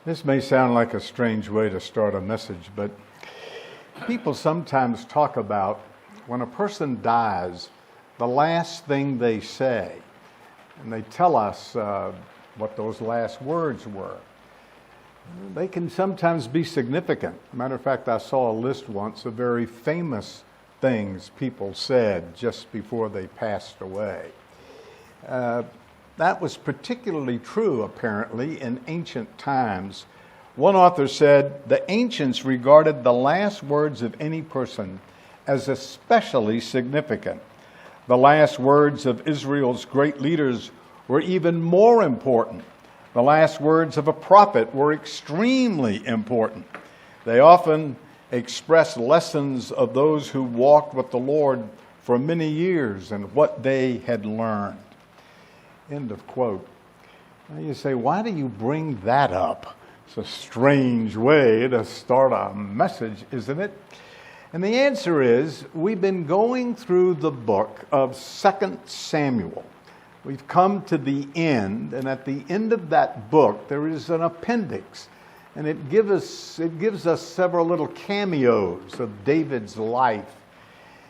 This may sound like a strange way to start a message, but people sometimes talk about when a person dies, the last thing they say, and they tell us what those last words were. They can sometimes be significant. Matter of fact, I saw a list once of very famous things people said just before they passed away. That was particularly true, apparently, in ancient times. One author said, the ancients regarded the last words of any person as especially significant. The last words of Israel's great leaders were even more important. The last words of a prophet were extremely important. They often express lessons of those who walked with the Lord for many years and what they had learned. End of quote. Now you say, why do you bring that up? It's a strange way to start a message, isn't it? And the answer is, we've been going through the book of 2 Samuel. We've come to the end, and at the end of that book, there is an appendix. And it gives us several little cameos of David's life.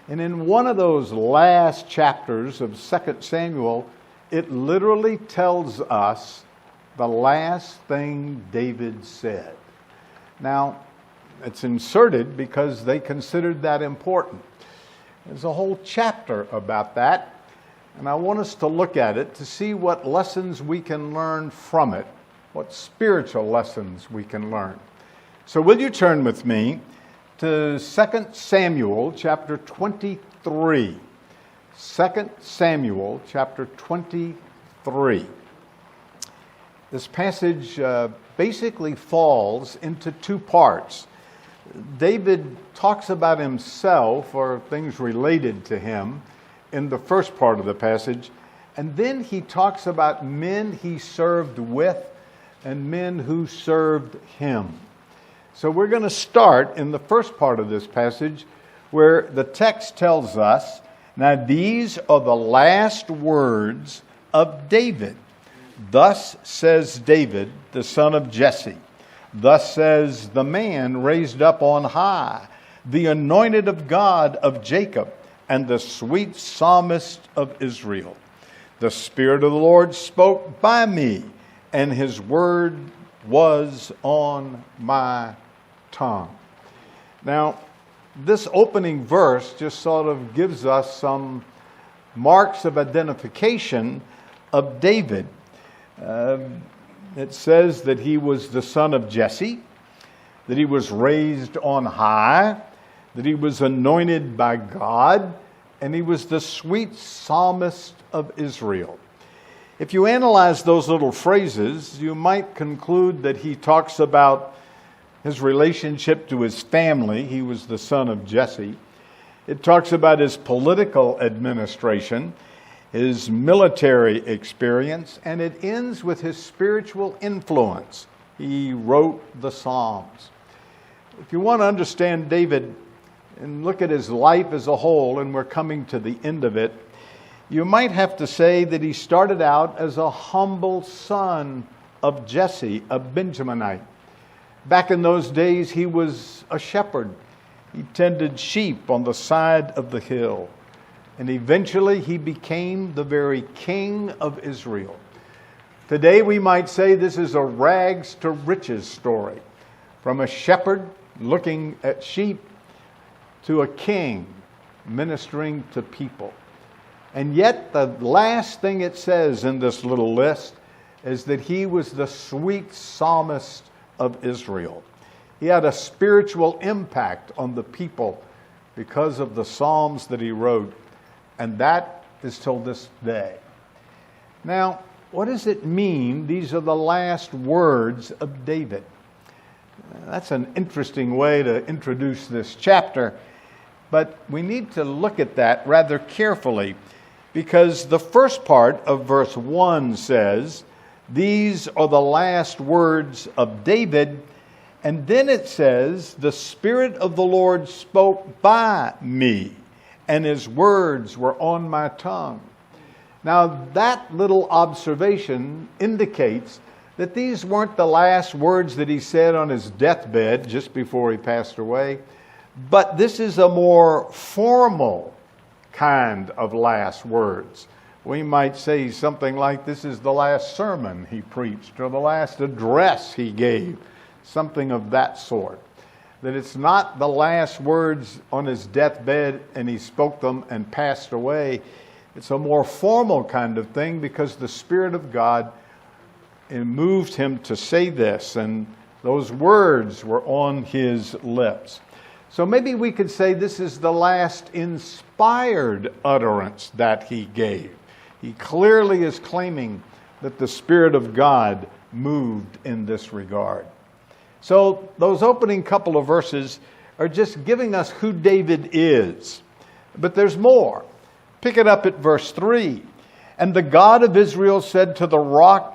And in one of those last chapters of 2 Samuel, it literally tells us the last thing David said. Now, it's inserted because they considered that important. There's a whole chapter about that, and I want us to look at it to see what lessons we can learn from it, what spiritual lessons we can learn. So will you turn with me to 2 Samuel chapter 23. 2 Samuel chapter 23. This passage basically falls into two parts. David talks about himself or things related to him in the first part of the passage, and then he talks about men he served with and men who served him. So we're going to start in the first part of this passage where the text tells us, now these are the last words of David. Thus says David, the son of Jesse. Thus says the man raised up on high, the anointed of God of Jacob, and the sweet psalmist of Israel. The Spirit of the Lord spoke by me, and his word was on my tongue. Now, this opening verse just sort of gives us some marks of identification of David. It says that he was the son of Jesse, that he was raised on high, that he was anointed by God, and he was the sweet psalmist of Israel. If you analyze those little phrases, you might conclude that he talks about his relationship to his family. He was the son of Jesse. It talks about his political administration, his military experience, and it ends with his spiritual influence. He wrote the Psalms. If you want to understand David and look at his life as a whole, and we're coming to the end of it, you might have to say that he started out as a humble son of Jesse, a Benjaminite. Back in those days, he was a shepherd. He tended sheep on the side of the hill. And eventually, he became the very king of Israel. Today, we might say this is a rags to riches story. From a shepherd looking at sheep to a king ministering to people. And yet, the last thing it says in this little list is that he was the sweet psalmist of Israel. He had a spiritual impact on the people because of the Psalms that he wrote, and that is till this day. Now, what does it mean, these are the last words of David? That's an interesting way to introduce this chapter, but we need to look at that rather carefully, because the first part of verse 1 says, these are the last words of David. And then it says, the Spirit of the Lord spoke by me, and his words were on my tongue. Now, that little observation indicates that these weren't the last words that he said on his deathbed just before he passed away, but this is a more formal kind of last words. We might say something like this is the last sermon he preached or the last address he gave, something of that sort. That it's not the last words on his deathbed and he spoke them and passed away. It's a more formal kind of thing because the Spirit of God moved him to say this, and those words were on his lips. So maybe we could say this is the last inspired utterance that he gave. He clearly is claiming that the Spirit of God moved in this regard. So those opening couple of verses are just giving us who David is. But there's more. Pick it up at verse 3. And the God of Israel said to the rock,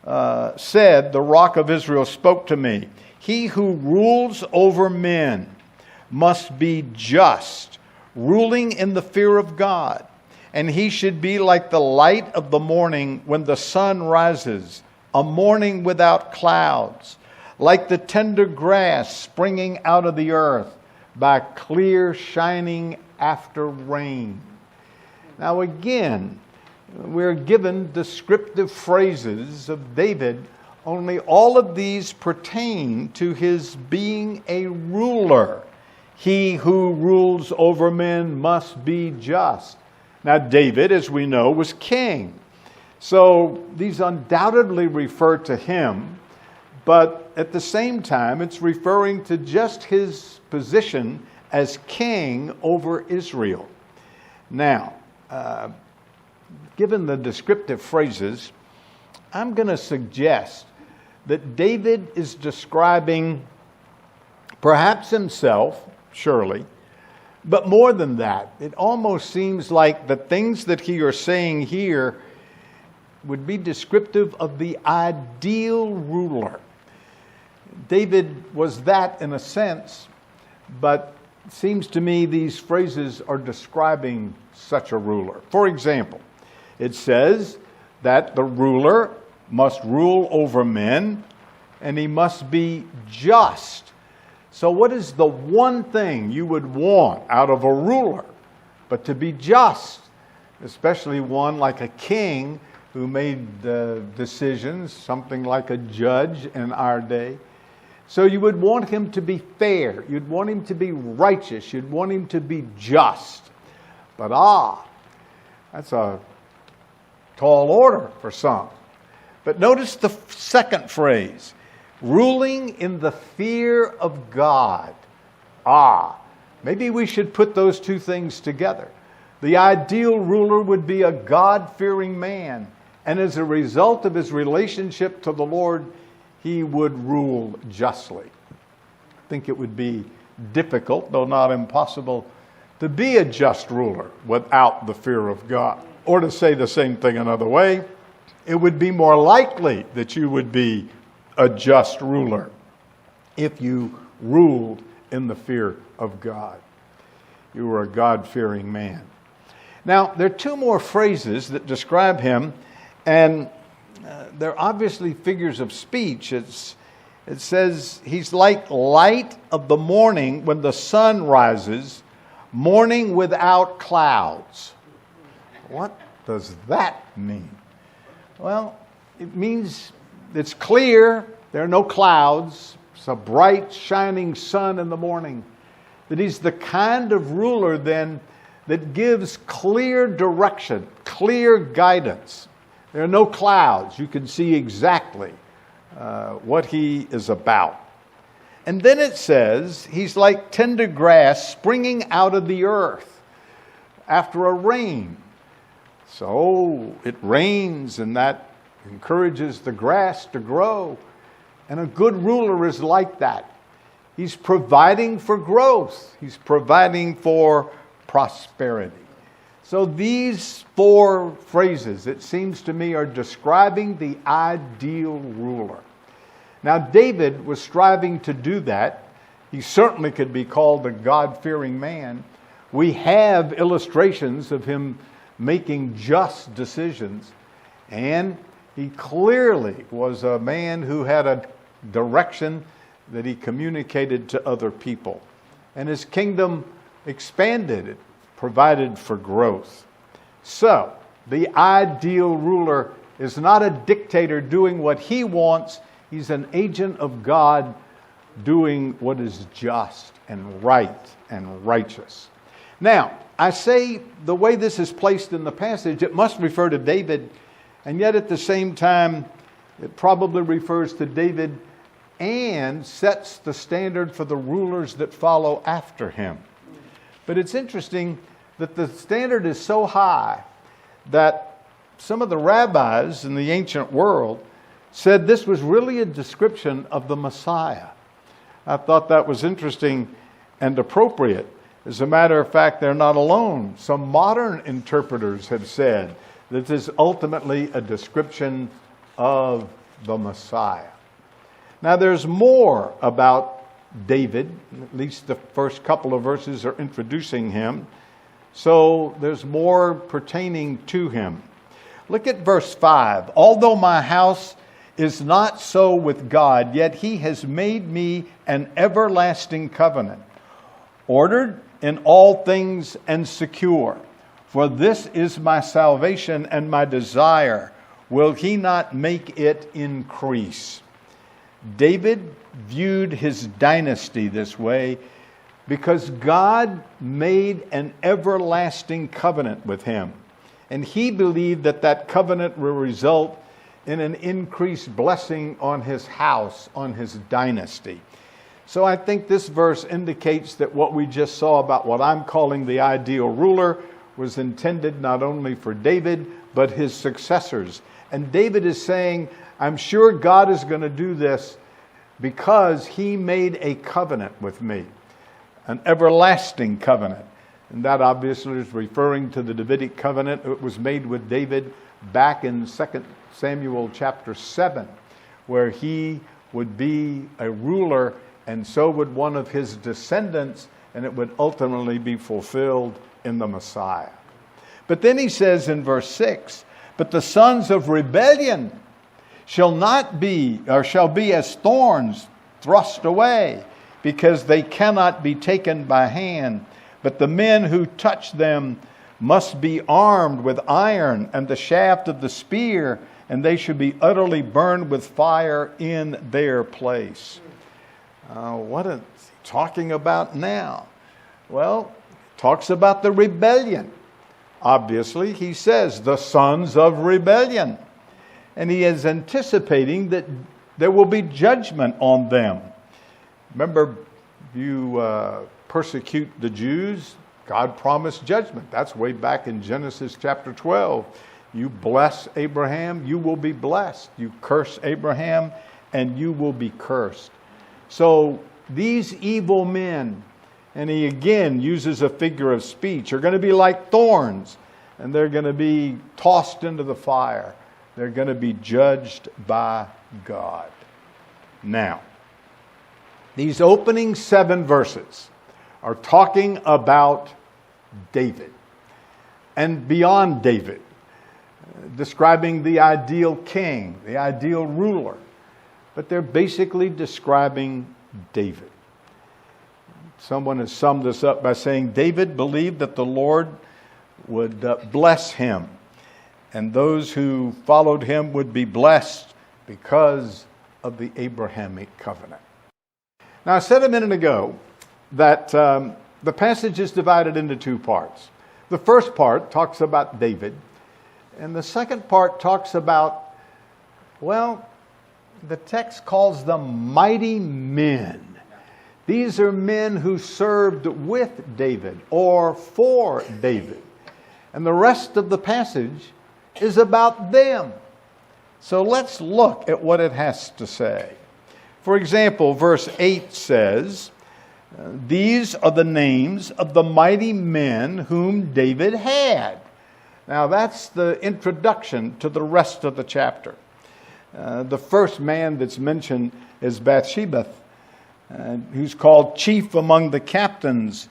the rock of Israel spoke to me, he who rules over men must be just, ruling in the fear of God. And he should be like the light of the morning when the sun rises, a morning without clouds, like the tender grass springing out of the earth by clear shining after rain. Now again, we're given descriptive phrases of David, only all of these pertain to his being a ruler. He who rules over men must be just. Now, David, as we know, was king. So these undoubtedly refer to him, but at the same time, it's referring to just his position as king over Israel. Now, given the descriptive phrases, I'm going to suggest that David is describing perhaps himself, surely, but more than that, it almost seems like the things that he is saying here would be descriptive of the ideal ruler. David was that in a sense, but it seems to me these phrases are describing such a ruler. For example, it says that the ruler must rule over men and he must be just. So what is the one thing you would want out of a ruler but to be just, especially one like a king who made decisions, something like a judge in our day? So you would want him to be fair. You'd want him to be righteous. You'd want him to be just. But that's a tall order for some. But notice the second phrase, ruling in the fear of God. Maybe we should put those two things together. The ideal ruler would be a God-fearing man, and as a result of his relationship to the Lord, he would rule justly. I think it would be difficult, though not impossible, to be a just ruler without the fear of God. Or to say the same thing another way, it would be more likely that you would be a just ruler if you ruled in the fear of God. You were a God-fearing man. Now, there are two more phrases that describe him, and they're obviously figures of speech. It says he's like light of the morning when the sun rises, morning without clouds. What does that mean? Well, it means it's clear, there are no clouds, it's a bright, shining sun in the morning. That he's the kind of ruler then that gives clear direction, clear guidance. There are no clouds. You can see exactly what he is about. And then it says he's like tender grass springing out of the earth after a rain. So it rains and that encourages the grass to grow. And a good ruler is like that. He's providing for growth. He's providing for prosperity. So these four phrases, it seems to me, are describing the ideal ruler. Now, David was striving to do that. He certainly could be called a God-fearing man. We have illustrations of him making just decisions, and He clearly was a man who had a direction that he communicated to other people. And his kingdom expanded, it provided for growth. So, the ideal ruler is not a dictator doing what he wants. He's an agent of God doing what is just and right and righteous. Now, I say the way this is placed in the passage, it must refer to David, and yet at the same time, it probably refers to David and sets the standard for the rulers that follow after him. But it's interesting that the standard is so high that some of the rabbis in the ancient world said this was really a description of the Messiah. I thought that was interesting and appropriate. As a matter of fact, they're not alone. Some modern interpreters have said that this is ultimately a description of the Messiah. Now, there's more about David. At least the first couple of verses are introducing him. So there's more pertaining to him. Look at verse 5. Although my house is not so with God, yet he has made me an everlasting covenant, ordered in all things and secure. For this is my salvation and my desire. Will he not make it increase? David viewed his dynasty this way because God made an everlasting covenant with him. And he believed that that covenant will result in an increased blessing on his house, on his dynasty. So I think this verse indicates that what we just saw about what I'm calling the ideal ruler was intended not only for David, but his successors. And David is saying, I'm sure God is going to do this because he made a covenant with me, an everlasting covenant. And that obviously is referring to the Davidic covenant. It was made with David back in 2 Samuel chapter 7, where he would be a ruler, and so would one of his descendants, and it would ultimately be fulfilled in the Messiah. But then he says in verse 6, but the sons of rebellion shall be as thorns thrust away, because they cannot be taken by hand. But the men who touch them must be armed with iron and the shaft of the spear, and they should be utterly burned with fire in their place. What is he talking about now? Well, he talks about the rebellion. Obviously, he says the sons of rebellion. And he is anticipating that there will be judgment on them. Remember, you persecute the Jews, God promised judgment. That's way back in Genesis chapter 12. You bless Abraham, you will be blessed. You curse Abraham, and you will be cursed. So these evil men, and he again uses a figure of speech, are going to be like thorns, and they're going to be tossed into the fire. They're going to be judged by God. Now, these opening 7 verses are talking about David and beyond David, describing the ideal king, the ideal ruler. But they're basically describing David. Someone has summed this up by saying David believed that the Lord would bless him, and those who followed him would be blessed because of the Abrahamic covenant. Now, I said a minute ago that the passage is divided into 2 parts. The first part talks about David, and the second part talks about, well, the text calls them mighty men. These are men who served with David or for David. And the rest of the passage is about them. So let's look at what it has to say. For example, verse 8 says, these are the names of the mighty men whom David had. Now that's the introduction to the rest of the chapter. The first man that's mentioned is Bathsheba, who's called chief among the captains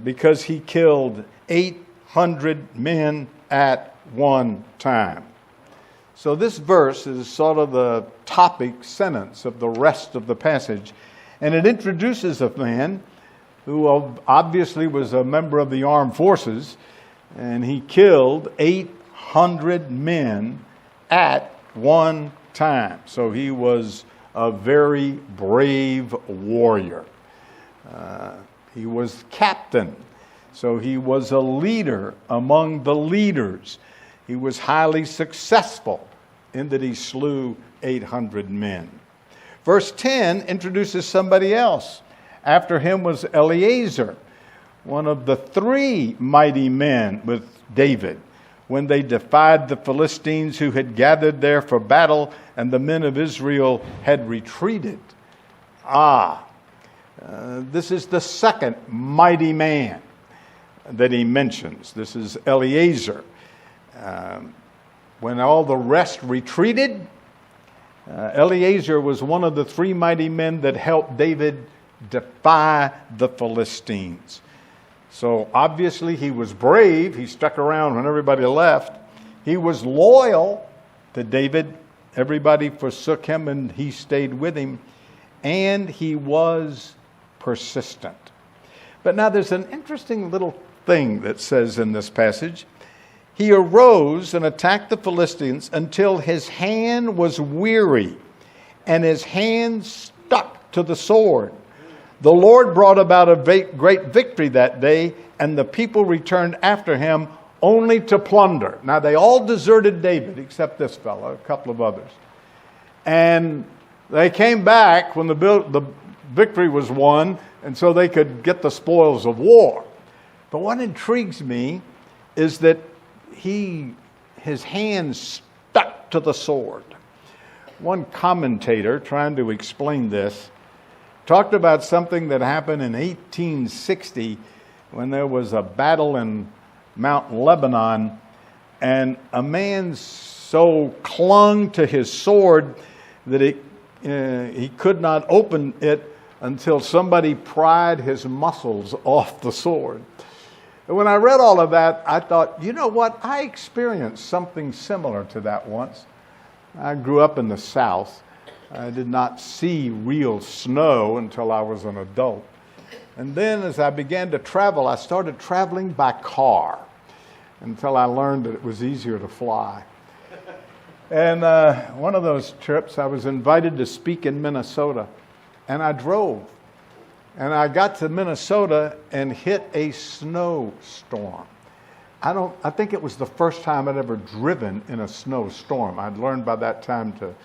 because he killed 800 men at one time. So this verse is sort of the topic sentence of the rest of the passage. And it introduces a man who obviously was a member of the armed forces, and he killed 800 men at one time. So he was a very brave warrior. He was captain, so he was a leader among the leaders. He was highly successful in that he slew 800 men. Verse 10 introduces somebody else. After him was Eleazar, one of the three mighty men with David, when they defied the Philistines who had gathered there for battle, and the men of Israel had retreated. This is the second mighty man that he mentions. This is Eleazar. When all the rest retreated, Eleazar was one of the three mighty men that helped David defy the Philistines. So obviously he was brave. He stuck around when everybody left. He was loyal to David. Everybody forsook him and he stayed with him. And he was persistent. But now there's an interesting little thing that says in this passage. He arose and attacked the Philistines until his hand was weary and his hand stuck to the sword. The Lord brought about a great victory that day, and the people returned after him only to plunder. Now, they all deserted David, except this fellow, a couple of others. And they came back when the victory was won, and so they could get the spoils of war. But what intrigues me is that his hand stuck to the sword. One commentator, trying to explain this, talked about something that happened in 1860 when there was a battle in Mount Lebanon, and a man so clung to his sword that he could not open it until somebody pried his muscles off the sword. And when I read all of that, I thought, you know what? I experienced something similar to that once. I grew up in the South. I did not see real snow until I was an adult. And then as I began to travel, I started traveling by car until I learned that it was easier to fly. And one of those trips, I was invited to speak in Minnesota, and I drove. And I got to Minnesota and hit a snowstorm. I think it was the first time I'd ever driven in a snowstorm. I'd learned by that time to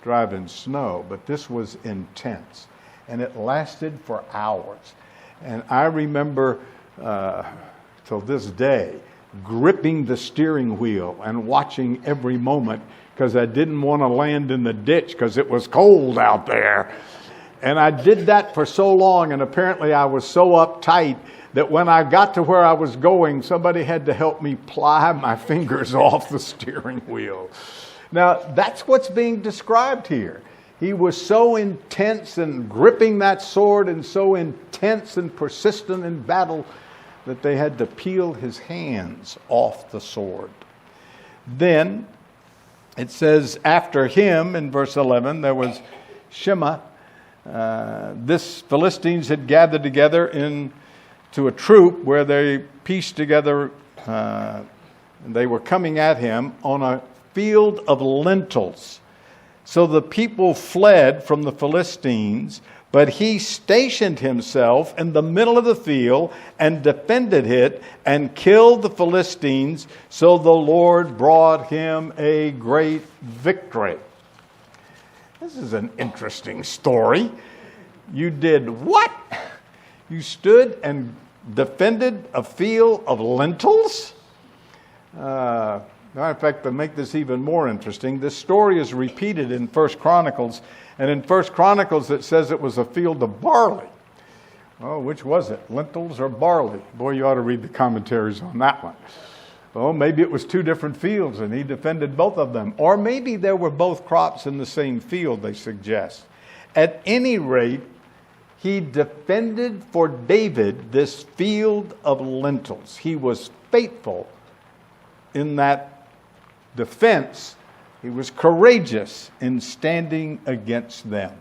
drive in snow, but this was intense. And it lasted for hours. And I remember, till this day, gripping the steering wheel and watching every moment because I didn't want to land in the ditch because it was cold out there. And I did that for so long, and apparently I was so uptight that when I got to where I was going, somebody had to help me pry my fingers off the steering wheel. Now, that's what's being described here. He was so intense in gripping that sword and so intense and persistent in battle that they had to peel his hands off the sword. Then it says, after him, in verse 11, there was Shema. This Philistines had gathered together into a troop where they pieced together, they were coming at him on a field of lentils. So the people fled from the Philistines, but he stationed himself in the middle of the field and defended it and killed the Philistines. So the Lord brought him a great victory. This is an interesting story. You did what? You stood and defended a field of lentils? In fact, to make this even more interesting, this story is repeated in 1 Chronicles. And in 1 Chronicles, it says it was a field of barley. Well, which was it, lentils or barley? Boy, you ought to read the commentaries on that one. Well, maybe it was two different fields and he defended both of them. Or maybe there were both crops in the same field, they suggest. At any rate, he defended for David this field of lentils. He was faithful in that defense He was courageous in standing against them.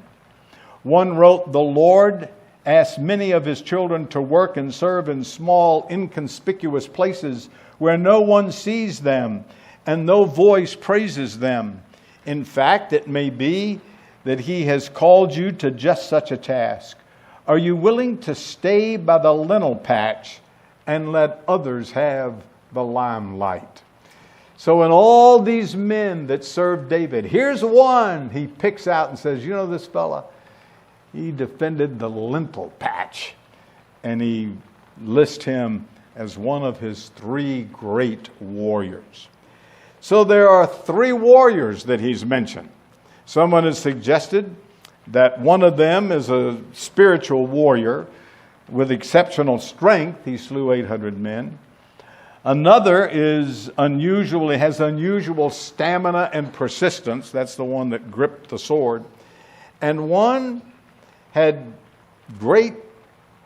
One wrote, "The Lord asked many of his children to work and serve in small, inconspicuous places where no one sees them and no voice praises them. In fact, it may be that he has called you to just such a task. Are you willing to stay by the lentil patch and let others have the limelight?" So in all these men that served David, here's one he picks out and says, "You know this fella? He defended the lentil patch." And he lists him as one of his 3 great warriors. So there are 3 warriors that he's mentioned. Someone has suggested that one of them is a spiritual warrior with exceptional strength. He slew 800 men. Another is unusual. He has unusual stamina and persistence. That's the one that gripped the sword. And one had great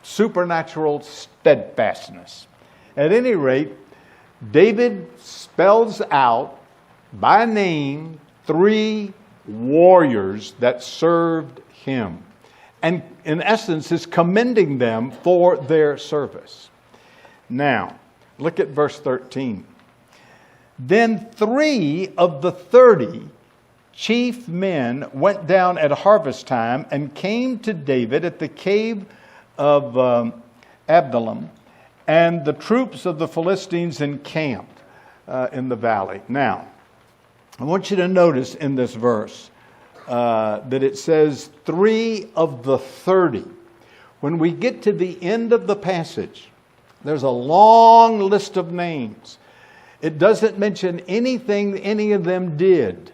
supernatural steadfastness. At any rate, David spells out by name 3 warriors that served him, and in essence is commending them for their service. Now, look at verse 13. Then 3 of the 30 chief men went down at harvest time and came to David at the cave of Adullam, and the troops of the Philistines encamped in the valley. Now, I want you to notice in this verse that it says 3 of the 30. When we get to the end of the passage, there's a long list of names. It doesn't mention anything any of them did.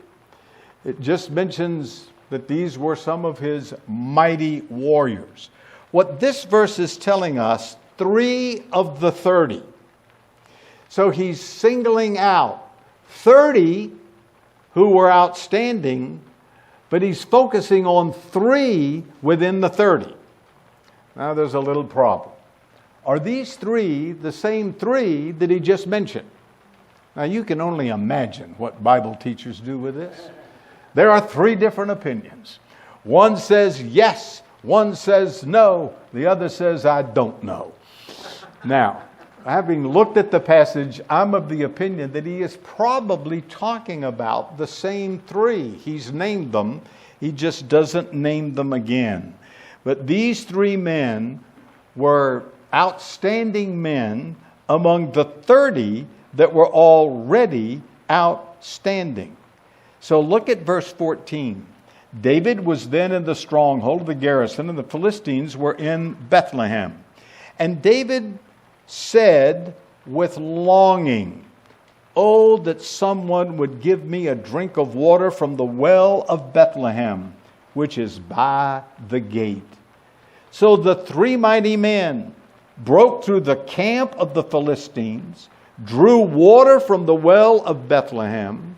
It just mentions that these were some of his mighty warriors. What this verse is telling us, 3 of the 30. So he's singling out 30 who were outstanding, but he's focusing on 3 within the 30. Now there's a little problem. Are these 3 the same 3 that he just mentioned? Now you can only imagine what Bible teachers do with this. There are 3 different opinions. One says yes, one says no, the other says I don't know. Now, having looked at the passage, I'm of the opinion that he is probably talking about the same 3. He's named them, he just doesn't name them again. But these 3 men were outstanding men among the 30 that were already outstanding. So look at verse 14. David was then in the stronghold of the garrison, and the Philistines were in Bethlehem. And David said with longing, "Oh, that someone would give me a drink of water from the well of Bethlehem, which is by the gate." So the 3 mighty men broke through the camp of the Philistines, drew water from the well of Bethlehem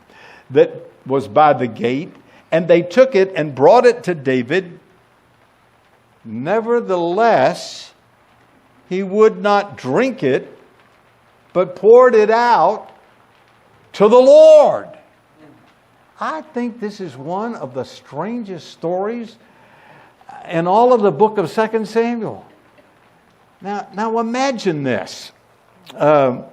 that was by the gate, and they took it and brought it to David. Nevertheless, he would not drink it, but poured it out to the Lord. I think this is one of the strangest stories in all of the book of 2 Samuel. Now imagine this. Well,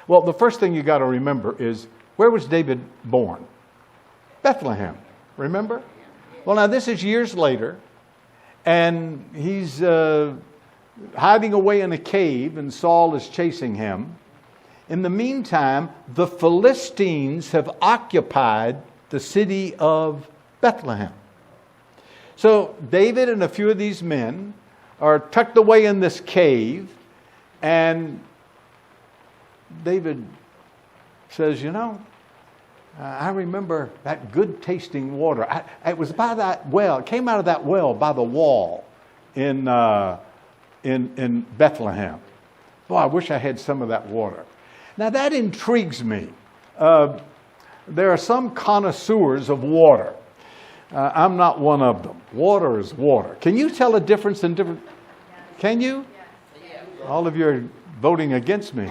the first thing you got to remember is, where was David born? Bethlehem, remember? Well, now this is years later, and he's hiding away in a cave, and Saul is chasing him. In the meantime, the Philistines have occupied the city of Bethlehem. So David and a few of these men are tucked away in this cave, and David says, I remember that good tasting water. It was by that well. It came out of that well by the wall in Bethlehem. Boy, I wish I had some of that water. Now that intrigues me. There are some connoisseurs of water. I'm not one of them. Water is water. Can you tell a difference in different? Can you? All of you are voting against me.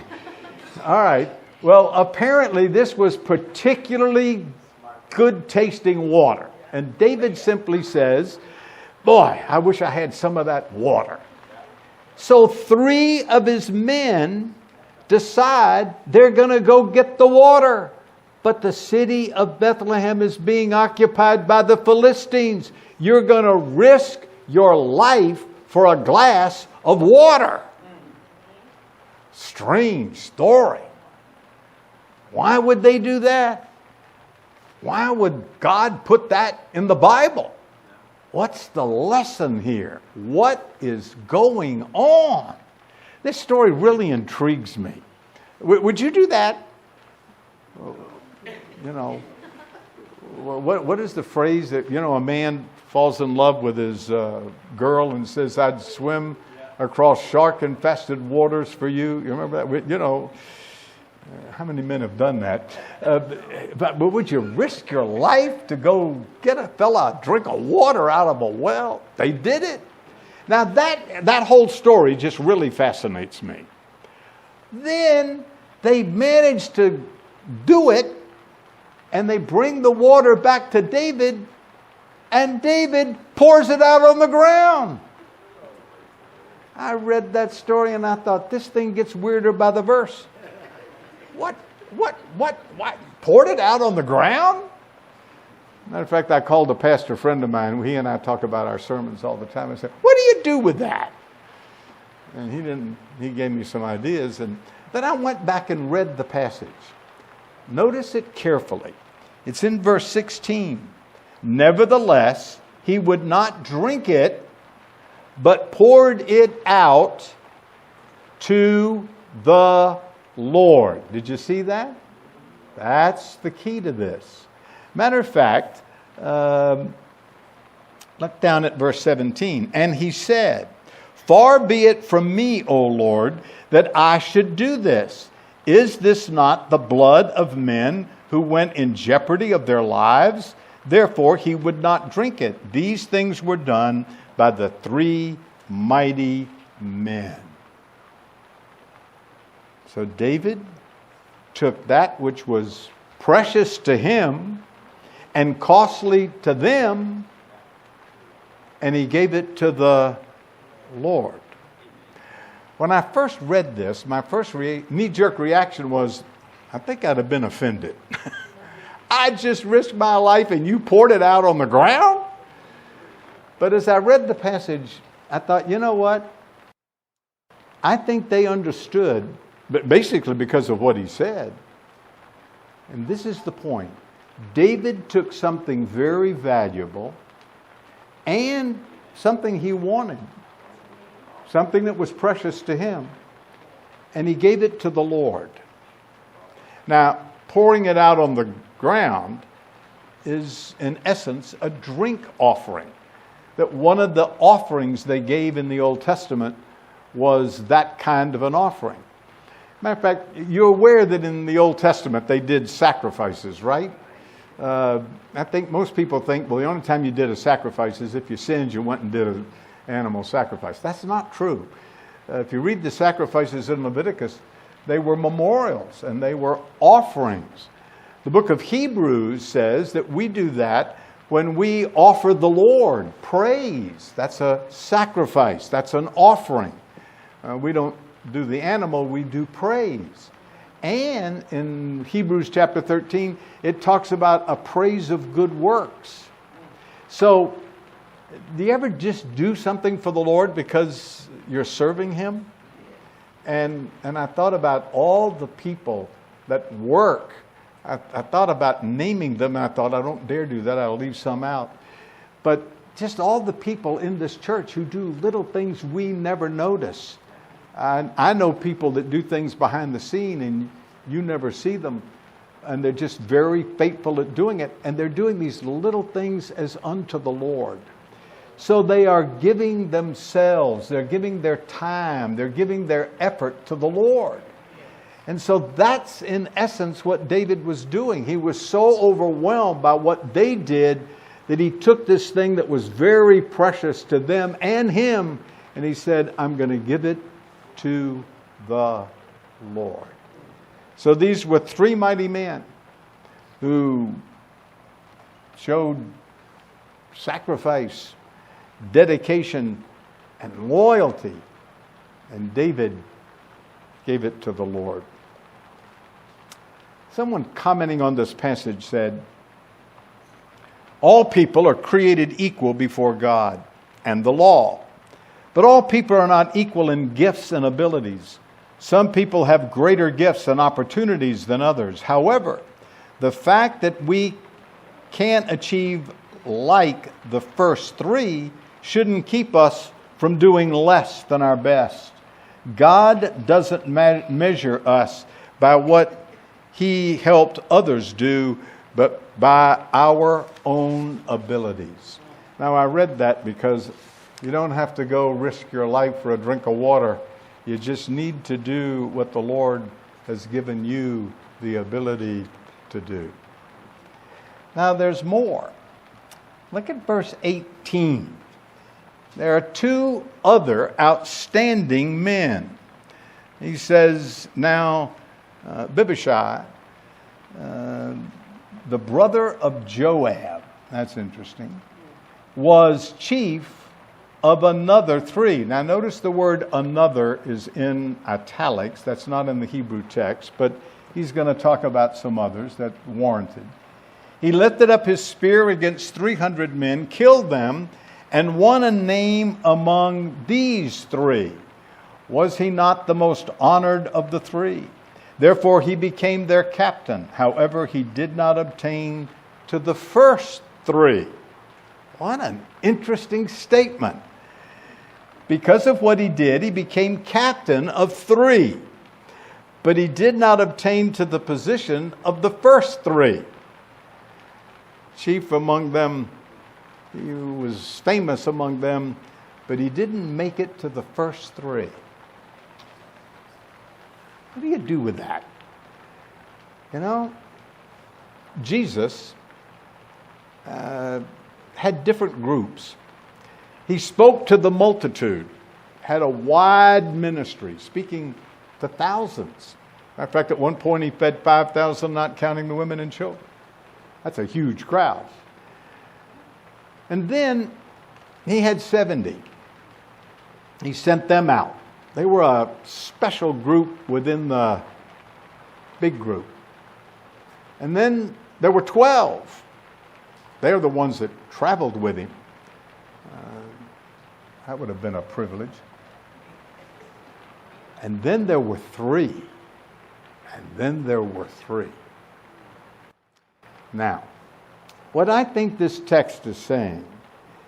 All right. Well, apparently this was particularly good tasting water. And David simply says, boy, I wish I had some of that water. So 3 of his men decide they're going to go get the water. But the city of Bethlehem is being occupied by the Philistines. You're going to risk your life for a glass of water. Strange story. Why would they do that? Why would God put that in the Bible? What's the lesson here? What is going on? This story really intrigues me. Would you do that? You know, what is the phrase that, a man falls in love with his girl and says, I'd swim across shark-infested waters for you? You remember that? How many men have done that? But would you risk your life to go get a fella a drink of water out of a well? They did it. Now that whole story just really fascinates me. Then they managed to do it, and they bring the water back to David, and David pours it out on the ground. I read that story and I thought, this thing gets weirder by the verse. What? Poured it out on the ground? Matter of fact, I called a pastor friend of mine. He and I talk about our sermons all the time. I said, what do you do with that? And he gave me some ideas. And then I went back and read the passage. Notice it carefully. It's in verse 16. Nevertheless, he would not drink it, but poured it out to the Lord. Did you see that? That's the key to this. Matter of fact, look down at verse 17. And he said, far be it from me, O Lord, that I should do this. Is this not the blood of men who went in jeopardy of their lives? Therefore he would not drink it. These things were done by the 3 mighty men. So David took that which was precious to him and costly to them, and he gave it to the Lord. When I first read this, my first knee-jerk reaction was, I think I'd have been offended. I just risked my life and you poured it out on the ground? But as I read the passage, I thought, you know what? I think they understood, but basically because of what he said. And this is the point. David took something very valuable and something he wanted, something that was precious to him, and he gave it to the Lord. Now, pouring it out on the ground is, in essence, a drink offering. That one of the offerings they gave in the Old Testament was that kind of an offering. Matter of fact, you're aware that in the Old Testament they did sacrifices, right? I think most people think, well, the only time you did a sacrifice is if you sinned, you went and did an animal sacrifice. That's not true. If you read the sacrifices in Leviticus, they were memorials and they were offerings. The book of Hebrews says that we do that when we offer the Lord praise. That's a sacrifice. That's an offering. We don't do the animal, we do praise. And in Hebrews chapter 13, it talks about a praise of good works. So, do you ever just do something for the Lord because you're serving Him? And I thought about all the people that work. I thought about naming them, and I thought, I don't dare do that. I'll leave some out. But just all the people in this church who do little things we never notice. I know people that do things behind the scene, and you never see them. And they're just very faithful at doing it. And they're doing these little things as unto the Lord. So they are giving themselves, they're giving their time, they're giving their effort to the Lord. And so that's in essence what David was doing. He was so overwhelmed by what they did that he took this thing that was very precious to them and him, and he said, I'm going to give it to the Lord. So these were 3 mighty men who showed sacrifice, dedication, and loyalty. And David gave it to the Lord. Someone commenting on this passage said, all people are created equal before God and the law. But all people are not equal in gifts and abilities. Some people have greater gifts and opportunities than others. However, the fact that we can't achieve like the first three shouldn't keep us from doing less than our best. God doesn't measure us by what He helped others do, but by our own abilities. Now, I read that because you don't have to go risk your life for a drink of water. You just need to do what the Lord has given you the ability to do. Now, there's more. Look at verse 18. There are two other outstanding men. He says, now, Abishai, the brother of Joab, that's interesting, was chief of another three. Now notice the word another is in italics. That's not in the Hebrew text, but he's going to talk about some others that warranted. He lifted up his spear against 300 men, killed them, and won a name among these three. Was he not the most honored of the three? Therefore he became their captain. However, he did not obtain to the first three. What an interesting statement. Because of what he did, he became captain of three. But he did not obtain to the position of the first three. Chief among them, he was famous among them, but he didn't make it to the first three. What do you do with that? You know, Jesus had different groups. He spoke to the multitude, had a wide ministry, speaking to thousands. Matter of fact, at one point he fed 5,000, not counting the women and children. That's a huge crowd. And then he had 70. He sent them out. They were a special group within the big group. And then there were 12. They're the ones that traveled with him. That would have been a privilege. And then there were 3. And then there were 3. Now, what I think this text is saying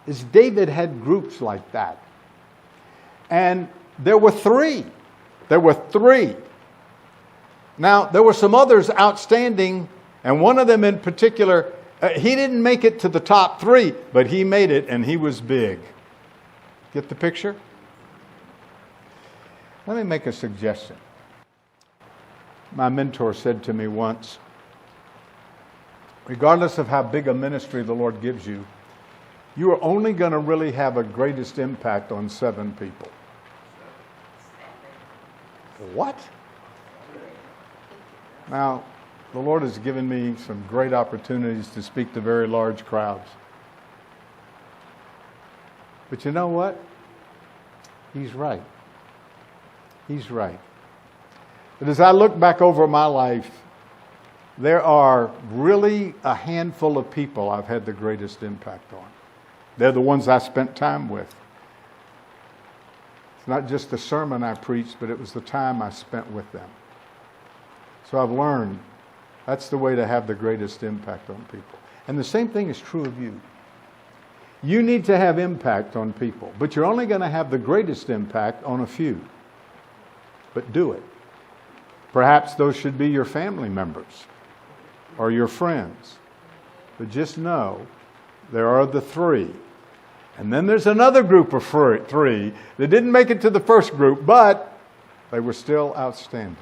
is David had groups like that. And there were 3. There were 3. Now, there were some others outstanding, and one of them in particular, he didn't make it to the top 3, but he made it, and he was big. Get the picture? Let me make a suggestion. My mentor said to me once, regardless of how big a ministry the Lord gives you, you are only going to really have a greatest impact on 7 people. What? Now, the Lord has given me some great opportunities to speak to very large crowds. But you know what? He's right. He's right. But as I look back over my life, there are really a handful of people I've had the greatest impact on. They're the ones I spent time with. It's not just the sermon I preached, but it was the time I spent with them. So I've learned that's the way to have the greatest impact on people. And the same thing is true of you. You need to have impact on people, but you're only going to have the greatest impact on a few. But do it. Perhaps those should be your family members or your friends. But just know there are the 3. And then there's another group of 3 that didn't make it to the first group, but they were still outstanding.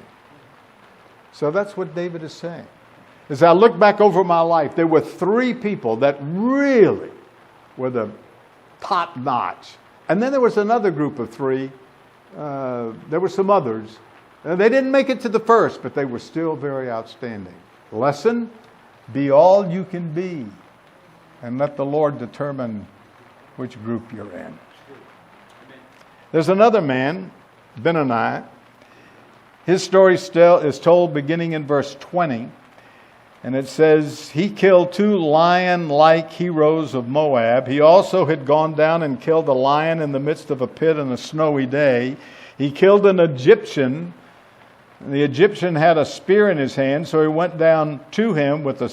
So that's what David is saying. As I look back over my life, there were 3 people that really were the top notch. And then there was another group of 3. There were some others. They didn't make it to the first, but they were still very outstanding. Lesson, be all you can be. and let the Lord determine which group you're in. There's another man, Benoni. His story still is told beginning in verse 20. And it says, he killed 2 lion-like heroes of Moab. He also had gone down and killed a lion in the midst of a pit on a snowy day. He killed an Egyptian. The Egyptian had a spear in his hand, so he went down to him with a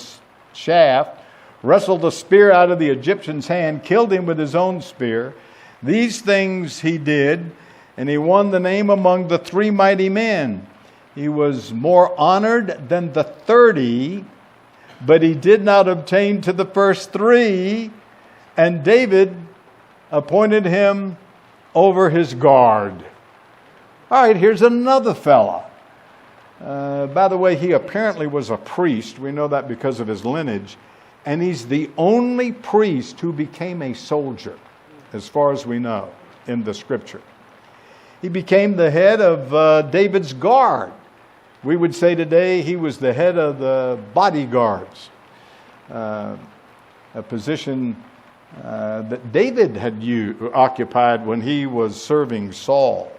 shaft, wrestled the spear out of the Egyptian's hand, killed him with his own spear. These things he did, and he won the name among the 3 mighty men. He was more honored than the 30, but he did not obtain to the first 3, and David appointed him over his guard. All right, here's another fella. By the way, he apparently was a priest. We know that because of his lineage. And he's the only priest who became a soldier, as far as we know, in the scripture. He became the head of David's guard. We would say today he was the head of the bodyguards, a position that David had occupied when he was serving Saul.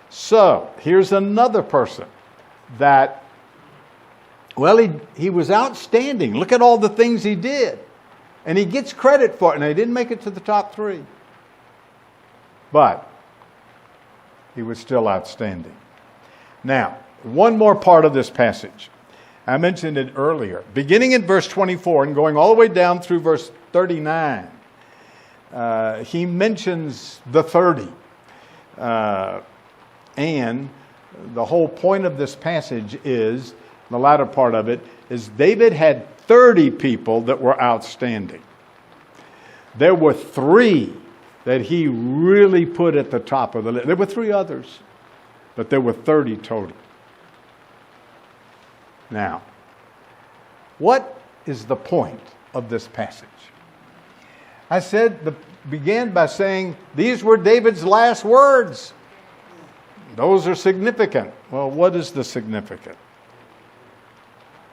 So, here's another person that, well, he was outstanding. Look at all the things he did. And he gets credit for it. And he didn't make it to the top 3. But he was still outstanding. Now, one more part of this passage. I mentioned it earlier. Beginning in verse 24 and going all the way down through verse 39, he mentions the 30. And the whole point of this passage is, the latter part of it, is David had 30 people that were outstanding. There were 3 that he really put at the top of the list. There were 3 others, but there were 30 total. Now, what is the point of this passage? I began by saying these were David's last words. Those are significant. Well, what is the significant?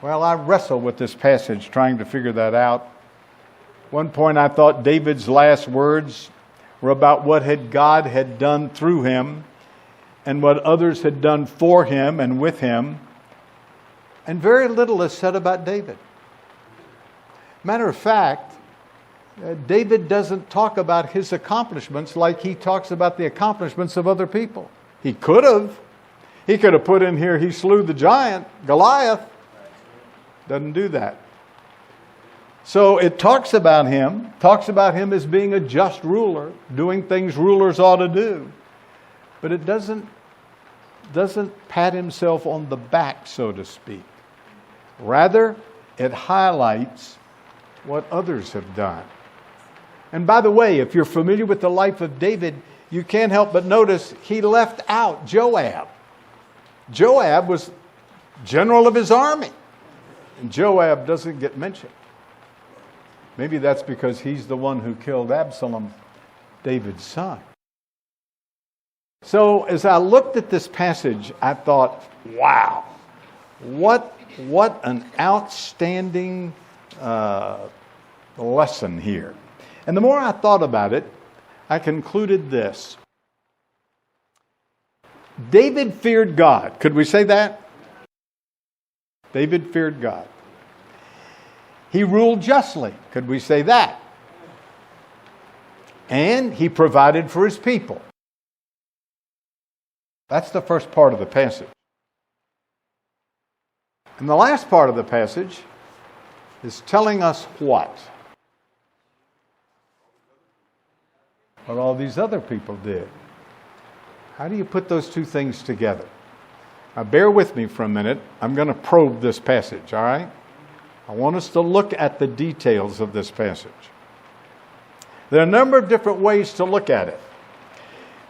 Well, I wrestle with this passage trying to figure that out. One point I thought David's last words were about what God had done through him and what others had done for him and with him. And very little is said about David. Matter of fact, David doesn't talk about his accomplishments like he talks about the accomplishments of other people. He could have. He could have put in here, he slew the giant, Goliath. Doesn't do that. So it talks about him as being a just ruler, doing things rulers ought to do. But it doesn't pat himself on the back, so to speak. Rather, it highlights what others have done. And by the way, if you're familiar with the life of David, you can't help but notice he left out Joab. Joab was general of his army. And Joab doesn't get mentioned. Maybe that's because he's the one who killed Absalom, David's son. So as I looked at this passage, I thought, wow, what an outstanding lesson here. And the more I thought about it, I concluded this. David feared God. Could we say that? David feared God. He ruled justly. Could we say that? And he provided for his people. That's the first part of the passage. And the last part of the passage is telling us what? What all these other people did. How do you put those two things together? Now bear with me for a minute. I'm going to probe this passage, all right? I want us to look at the details of this passage. There are a number of different ways to look at it.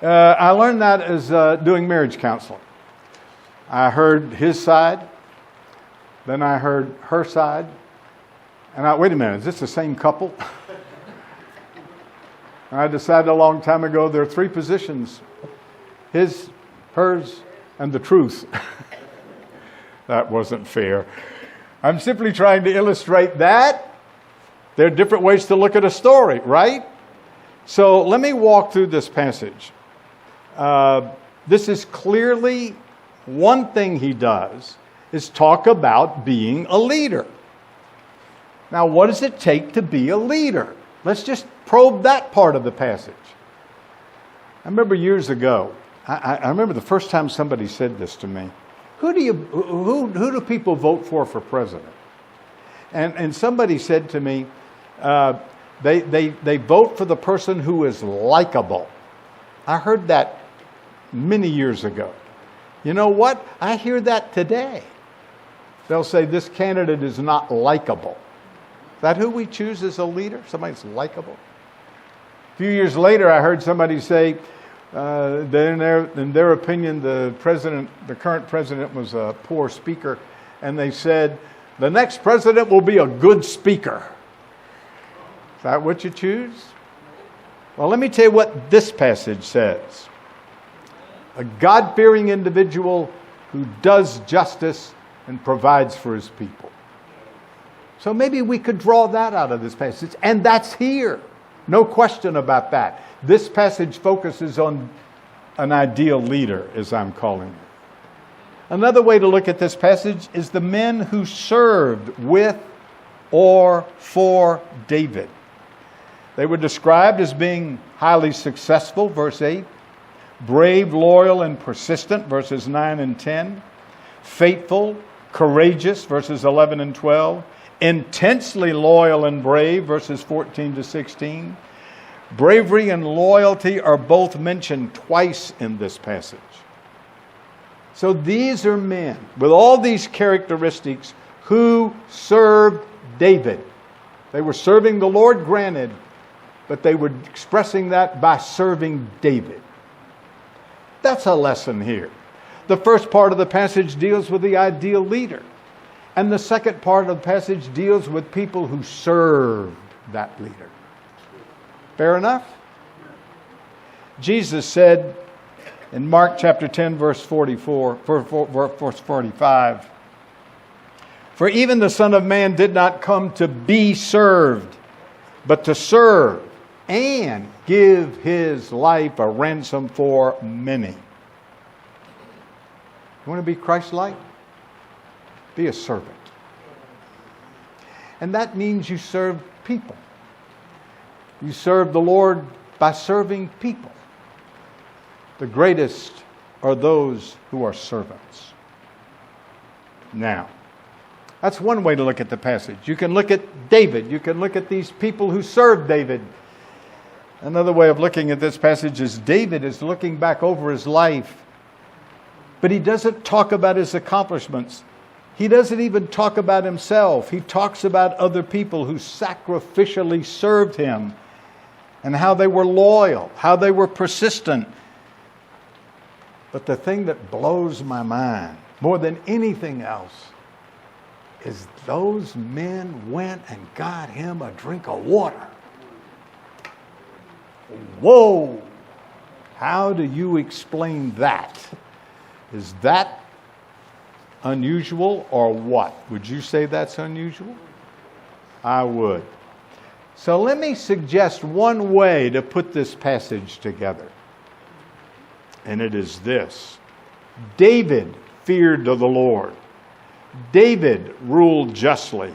I learned that as doing marriage counseling. I heard his side, then I heard her side, and wait a minute, is this the same couple? I decided a long time ago there are three positions: his, hers, and the truth. That wasn't fair. I'm simply trying to illustrate that There are different ways to look at a story, right? So let me walk through this passage. This is clearly one thing he does is talk about being a leader. Now, what does it take to be a leader? Let's just probe that part of the passage. I remember years ago, I remember the first time somebody said this to me. Who do people vote for president? And somebody said to me, they vote for the person who is likable. I heard that many years ago. You know what? I hear that today. They'll say this candidate is not likable. Is that who we choose as a leader? Somebody that's likable? A few years later, I heard somebody say, that in their opinion, the current president was a poor speaker, and they said, the next president will be a good speaker. Is that what you choose? Well, let me tell you what this passage says. A God-fearing individual who does justice and provides for his people. So maybe we could draw that out of this passage, and that's here. No question about that. This passage focuses on an ideal leader, as I'm calling it. Another way to look at this passage is the men who served with or for David. They were described as being highly successful, verse 8, brave, loyal, and persistent, verses 9 and 10, faithful, courageous, verses 11 and 12, intensely loyal and brave, verses 14 to 16. Bravery and loyalty are both mentioned twice in this passage. So these are men with all these characteristics who served David. They were serving the Lord, granted, but they were expressing that by serving David. That's a lesson here. The first part of the passage deals with the ideal leader. And the second part of the passage deals with people who served that leader. Fair enough? Jesus said in Mark chapter 10, verse 45, for even the Son of Man did not come to be served, but to serve and give his life a ransom for many. You want to be Christ-like? Be a servant. And that means you serve people. You serve the Lord by serving people. The greatest are those who are servants. Now, that's one way to look at the passage. You can look at David. You can look at these people who served David. Another way of looking at this passage is David is looking back over his life, but he doesn't talk about his accomplishments. He doesn't even talk about himself. He talks about other people who sacrificially served him and how they were loyal, how they were persistent. But the thing that blows my mind more than anything else is those men went and got him a drink of water. Whoa! How do you explain that? Is that unusual or what? Would you say that's unusual? I would. So let me suggest one way to put this passage together. And it is this. David feared the Lord. David ruled justly.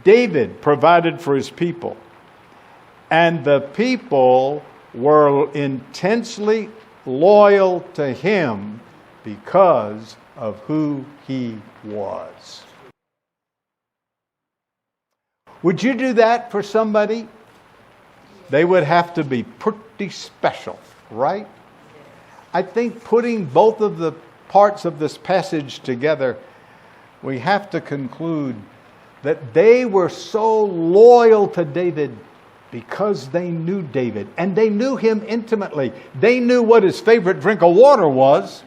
David provided for his people. And the people were intensely loyal to him because of who he was. Would you do that for somebody? They would have to be pretty special, right? I think putting both of the parts of this passage together, we have to conclude that they were so loyal to David because they knew David, and they knew him intimately. They knew what his favorite drink of water was,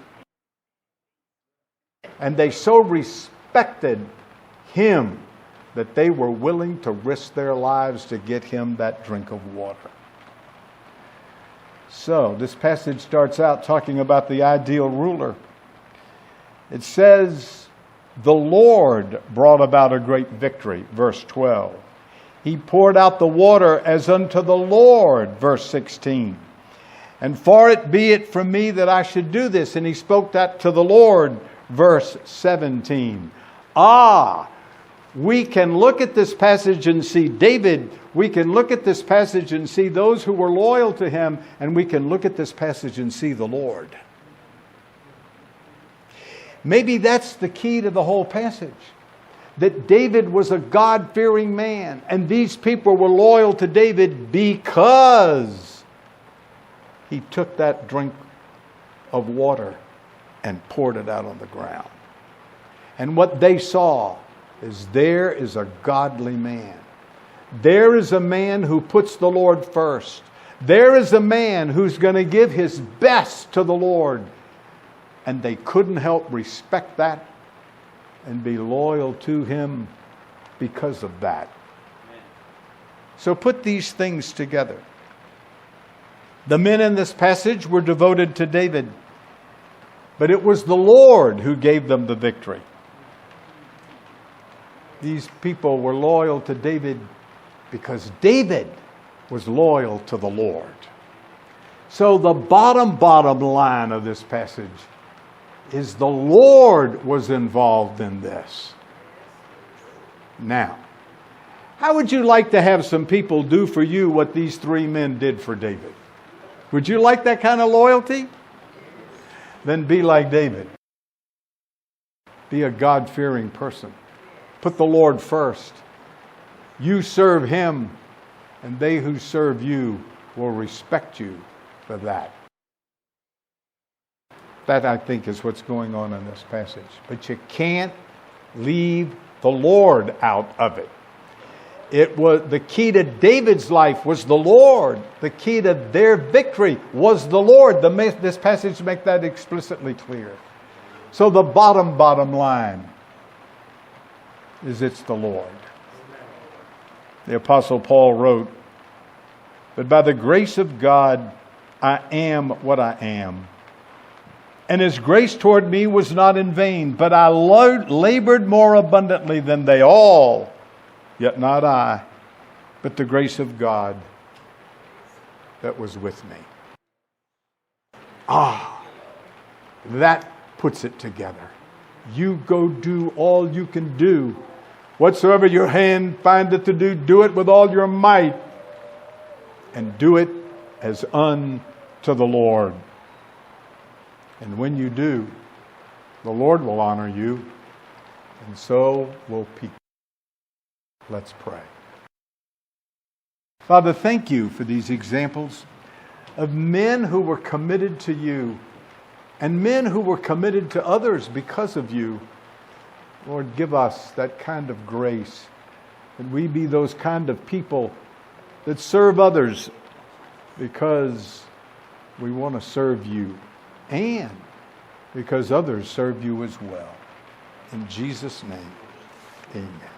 and they so respected him that they were willing to risk their lives to get him that drink of water. So, this passage starts out talking about the ideal ruler. It says, the Lord brought about a great victory, verse 12. He poured out the water as unto the Lord, verse 16. And far it be it from me that I should do this. And he spoke that to the Lord, verse 17. We can look at this passage and see David. We can look at this passage and see those who were loyal to him. And we can look at this passage and see the Lord. Maybe that's the key to the whole passage. That David was a God-fearing man. And these people were loyal to David because he took that drink of water and poured it out on the ground. And what they saw is there is a godly man. There is a man who puts the Lord first. There is a man who's going to give his best to the Lord. And they couldn't help respect that and be loyal to him because of that. So put these things together. The men in this passage were devoted to David, but it was the Lord who gave them the victory. These people were loyal to David because David was loyal to the Lord. So the bottom line of this passage is the Lord was involved in this. Now, how would you like to have some people do for you what these three men did for David? Would you like that kind of loyalty? Then be like David. Be a God-fearing person. Put the Lord first. You serve him, and they who serve you will respect you for that. That, I think, is what's going on in this passage. But you can't leave the Lord out of it. It was the key to David's life was the Lord. The key to their victory was the Lord. This passage makes that explicitly clear. So the bottom line is it's the Lord. The Apostle Paul wrote, "But by the grace of God I am what I am. And his grace toward me was not in vain, but I labored more abundantly than they all. Yet not I, but the grace of God that was with me." That puts it together. You go do all you can do. Whatsoever your hand findeth to do, do it with all your might. And do it as unto the Lord. And when you do, the Lord will honor you, and so will people. Let's pray. Father, thank you for these examples of men who were committed to you and men who were committed to others because of you. Lord, give us that kind of grace, that we be those kind of people that serve others because we want to serve you and because others serve you as well. In Jesus' name, amen.